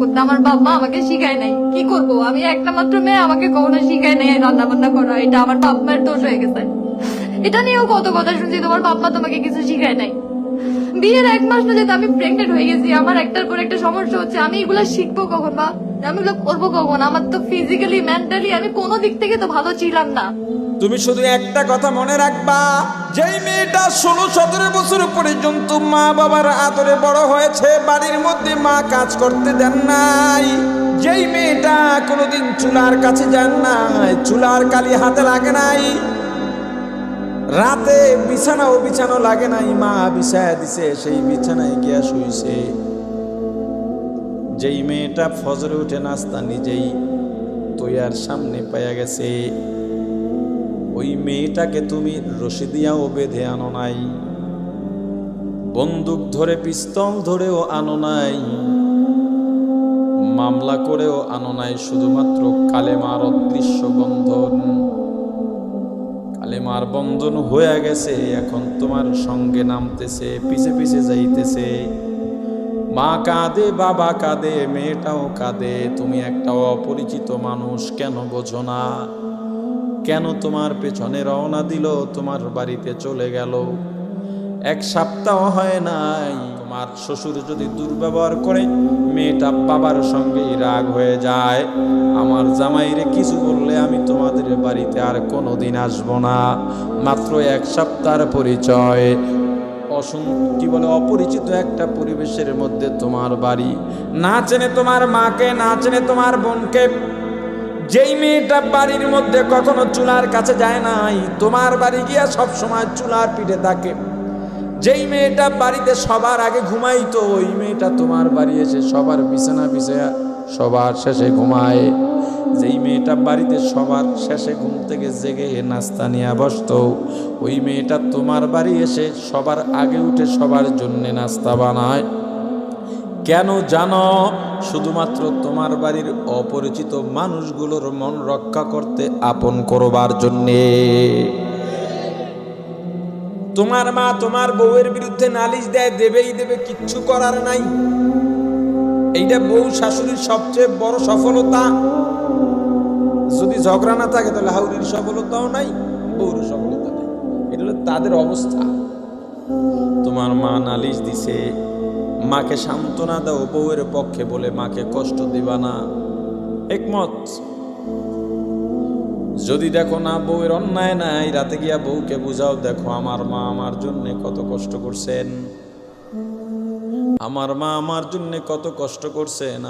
করতে। আমার বাবা আমাকে শিখায় নাই, কি করব আমি একটা মাত্র মেয়ে, আমাকে কখনো শিখায় নাই রান্না বান্না করা। এটা আমার বাপ মায়ের দোষ হয়ে গেছে। এটা নিয়েও কত কথা শুনছি, তোমার বাপ মা তোমাকে কিছু শিখায় নাই। বিয়ের 1 মাস না যেতে আমি প্রেগনেন্ট হয়ে গেছি, আমার একটার পর একটা সমস্যা হচ্ছে। আমি এগুলা শিখবো কখন বা আমি এগুলো করবো কখন? আমার তো ফিজিক্যালি মেন্টালি আমি কোনো দিক থেকে তো ভালো ছিলাম না। তুমি শুধু একটা কথা মনে রাখবা, যেই মেয়েটা 16-17 বছর পর্যন্ত মা বাবার আদরে বড় হয়েছে, বাড়ির মধ্যে মা কাজ করতে দেন নাই, যেই মেয়েটা কোনোদিন চুলার কাছে যান নাই, চুলার কালি হাতে লাগে নাই, রাতে বিছানা লাগে নাই, মা বিছায়া দিছে, সেই বিছানায় গিয়া শুইছে, যেই মেয়েটা ফজরে উঠে নাস্তা নিজেই তৈয়ার সামনে পাইয়া গেছে, ওই মেয়েটাকে তুমি রশি দিয়াও বেঁধে আনো নাই, বন্দুক ধরে পিস্তল ধরেও আনো নাই, মামলা করেও আনো নাই, শুধুমাত্র কালেমার অদৃশ্য বন্ধন, কালেমার বন্ধন হয়ে গেছে, এখন তোমার সঙ্গে নামতেছে, পিছে পিছে যাইতেছে, মা কাঁদে, বাবা কাঁদে, মেয়েটাও কাঁদে, তুমি একটা অপরিচিত মানুষ, কেন বোঝো না? কেন তোমার পেছনে রওনা দিল, তোমার বাড়িতে চলে গেল, 1 সপ্তাহ হয় নাই, তোমার শ্বশুর যদি দুর্ব্যবহার করে, মেয়েটা বাবার সঙ্গেই রাগ হয়ে যায়, আমার জামাইরে কিছু বললে আমি তোমাদের বাড়িতে আর কোনোদিন আসবো না। মাত্র 1 সপ্তাহের পরিচয়, কি বলে অপরিচিত একটা পরিবেশের মধ্যে তোমার বাড়ি, না চেনে তোমার মাকে, না চেনে তোমার বোনকে, যেই মেয়েটা বাড়ির মধ্যে কখনো চুলার কাছে যায় নাই, তোমার বাড়ি গিয়া সব সময় চুলার পিঠে থাকে, যেই মেয়েটা বাড়িতে সবার আগে ঘুমাইতো, ওই মেয়েটা তোমার বাড়ি এসে সবার বিছানা বিছায়া সবার শেষে ঘুমায়, যেই মেয়েটা বাড়িতে সবার শেষে ঘুম থেকে জেগে নাস্তা নিয়ে বসতো, ওই মেয়েটা তোমার বাড়ি এসে সবার আগে উঠে সবার জন্য নাস্তা বানায়। কেন জানো? শুধুমাত্র তোমার বাড়ির অপরিচিত মানুষগুলোর মন রক্ষা করতে, আপন করবার জন্যে। তোমার মা তোমার বউয়ের বিরুদ্ধে নালিশ দেয়, দেবেই দেবে, কিচ্ছু করার নাই। এইটা বউ শাশুড়ির সবচেয়ে বড় সফলতা। যদি ঝগড়া না থাকে তাহলে হাউরির সফলতাও নাই, বউর সফলতা নাই, এটা হলো তাদের অবস্থা। তোমার মা নালিশ দিছে, মাকে সান্ত্বনা দাও, বউয়ের পক্ষে বলে মাকে কষ্ট দিবা না, একমত। যদি দেখো না বউয়ের অন্যায় নাই, রাতে গিয়া বউকে বুঝাও, দেখো আমার মা আমার জন্য কত কষ্ট করছেন, আমার মা আমার জন্য কত কষ্ট করছেন।